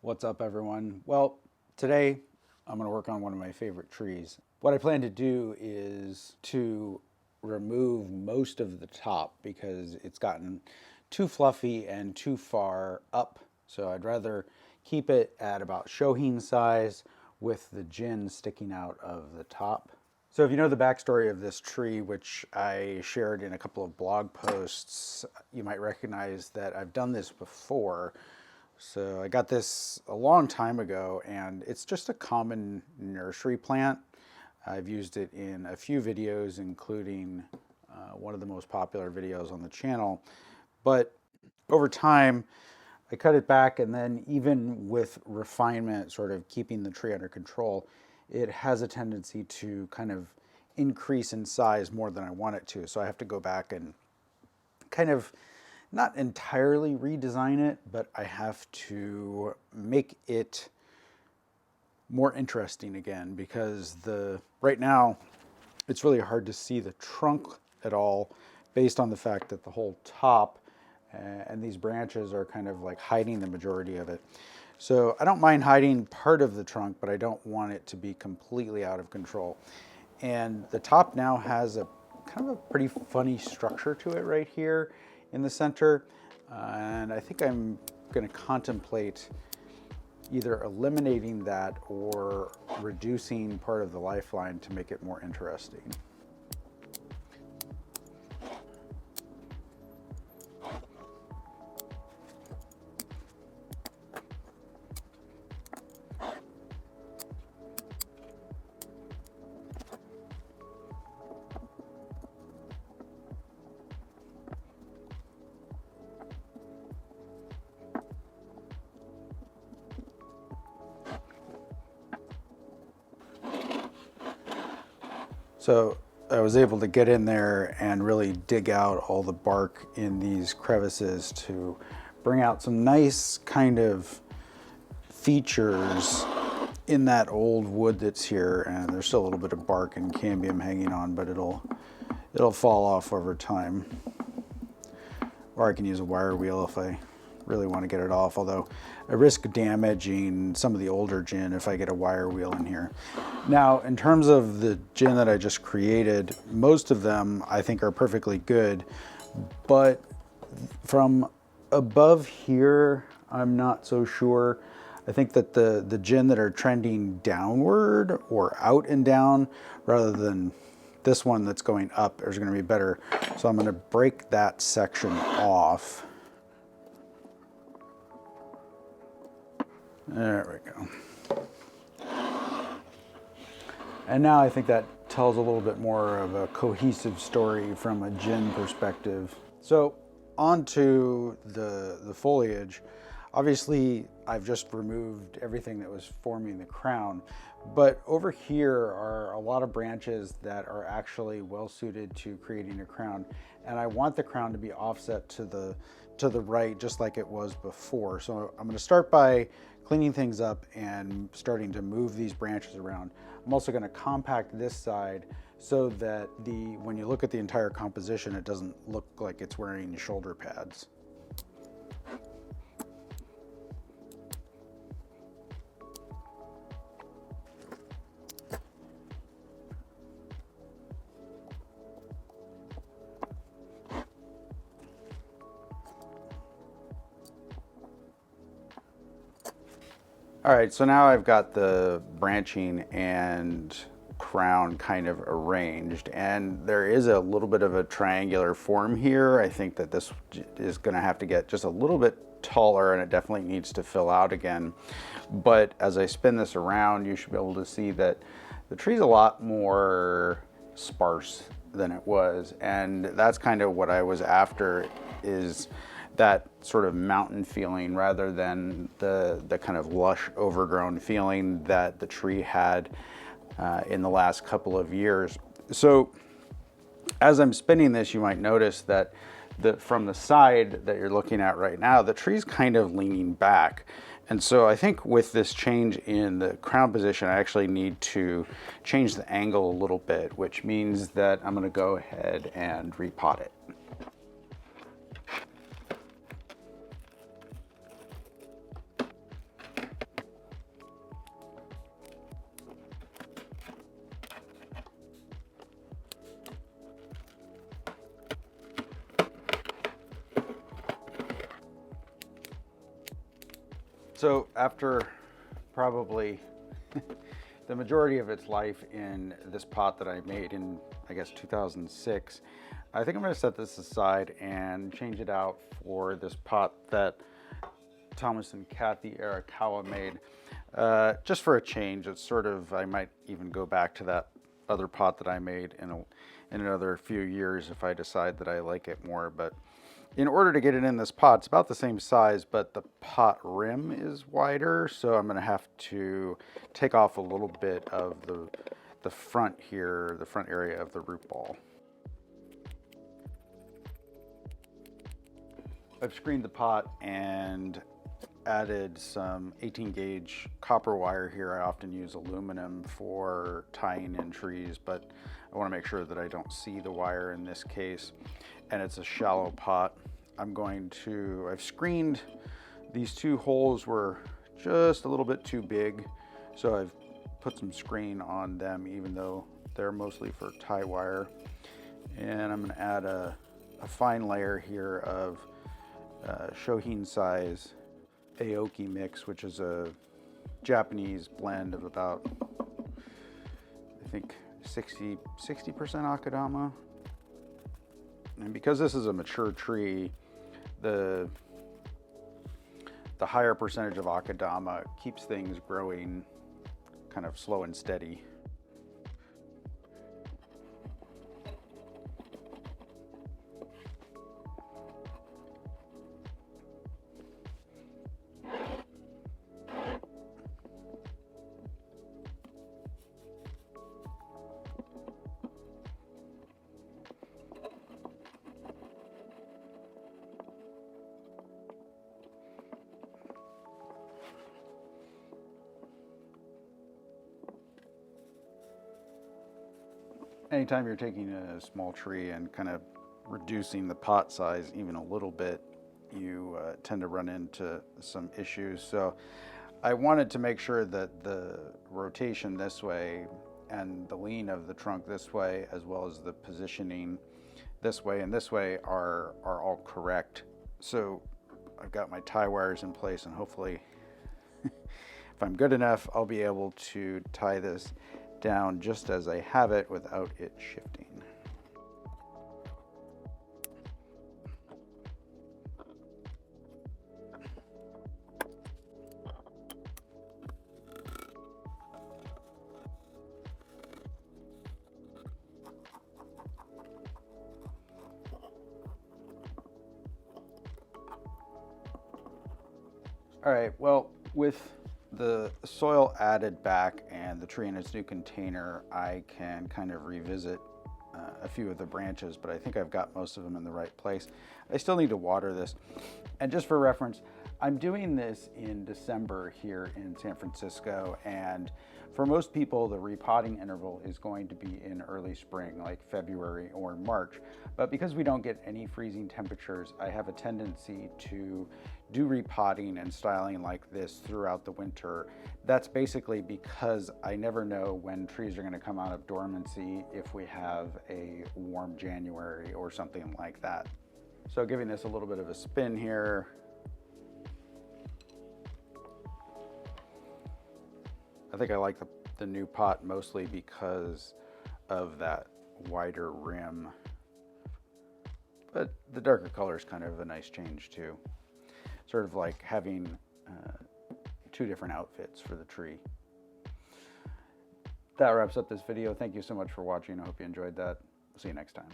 What's up, everyone? Well, today I'm going to work on one of my favorite trees. What I plan to do is to remove most of the top because it's gotten too fluffy and too far up. So I'd rather keep it at about shohin size with the gin sticking out of the top. So if you know the backstory of this tree, which I shared in a couple of blog posts, you might recognize that I've done this before. So I got this a long time ago, and it's just a common nursery plant. I've used it in a few videos, including one of the most popular videos on the channel. But over time, I cut it back, and then even with refinement, sort of keeping the tree under control, it has a tendency to kind of increase in size more than I want it to. So I have to go back and kind of not entirely redesign it, but I have to make it more interesting again because right now it's really hard to see the trunk at all based on the fact that the whole top and these branches are kind of like hiding the majority of it. So I don't mind hiding part of the trunk, but I don't want it to be completely out of control. And the top now has a kind of a pretty funny structure to it right here in the center. And I think I'm going to contemplate either eliminating that or reducing part of the lifeline to make it more interesting. So I was able to get in there and really dig out all the bark in these crevices to bring out some nice kind of features in that old wood that's here. And there's still a little bit of bark and cambium hanging on, but it'll fall off over time. Or I can use a wire wheel if I really want to get it off, although I risk damaging some of the older gin if I get a wire wheel in here. Now, in terms of the gin that I just created, most of them I think are perfectly good, but from above here, I'm not so sure. I think that the gin that are trending downward or out and down rather than this one that's going up is going to be better. So I'm going to break that section off. There we go. And now I think that tells a little bit more of a cohesive story from a gin perspective. So onto the foliage. Obviously, I've just removed everything that was forming the crown, but over here are a lot of branches that are actually well suited to creating a crown. And I want the crown to be offset to the right, just like it was before. So I'm going to start by cleaning things up and starting to move these branches around. I'm also going to compact this side so that when you look at the entire composition, it doesn't look like it's wearing shoulder pads. All right, so now I've got the branching and crown kind of arranged, and there is a little bit of a triangular form here. I think that this is gonna have to get just a little bit taller, and it definitely needs to fill out again. But as I spin this around, you should be able to see that the tree's a lot more sparse than it was, and that's kind of what I was after, is that sort of mountain feeling rather than the kind of lush overgrown feeling that the tree had in the last couple of years. So as I'm spinning this, you might notice that from the side that you're looking at right now, the tree's kind of leaning back. And so I think with this change in the crown position, I actually need to change the angle a little bit, which means that I'm going to go ahead and repot it. So after probably the majority of its life in this pot that I made in, I guess, 2006, I think I'm going to set this aside and change it out for this pot that Thomas and Kathy Arakawa made. Just for a change. It's sort of, I might even go back to that other pot that I made in another few years if I decide that I like it more. But in order to get it in this pot, it's about the same size, but the pot rim is wider, so I'm going to have to take off a little bit of the front here, the front area of the root ball. I've screened the pot and added some 18 gauge copper wire here. I often use aluminum for tying in trees, but I want to make sure that I don't see the wire in this case. And it's a shallow pot. I've screened, these two holes were just a little bit too big, so I've put some screen on them even though they're mostly for tie wire. And I'm going to add a fine layer here of shohin-size Aoki mix, which is a Japanese blend of about, I think, 60% akadama. And because this is a mature tree, the higher percentage of akadama keeps things growing kind of slow and steady. Anytime you're taking a small tree and kind of reducing the pot size even a little bit, you tend to run into some issues. So I wanted to make sure that the rotation this way and the lean of the trunk this way, as well as the positioning this way and this way, are all correct. So I've got my tie wires in place, and hopefully if I'm good enough, I'll be able to tie this down just as I have it without it shifting. All right, well, with the soil added back and the tree in its new container, I can kind of revisit a few of the branches, but I think I've got most of them in the right place. I still need to water this. And just for reference, I'm doing this in December here in San Francisco, and for most people, the repotting interval is going to be in early spring, like February or March. But because we don't get any freezing temperatures, I have a tendency to do repotting and styling like this throughout the winter. That's basically because I never know when trees are going to come out of dormancy if we have a warm January or something like that. So giving this a little bit of a spin here. I think I like the new pot mostly because of that wider rim, but the darker color is kind of a nice change too. Sort of like having two different outfits for the tree. That wraps up this video. Thank you so much for watching. I hope you enjoyed that. See you next time.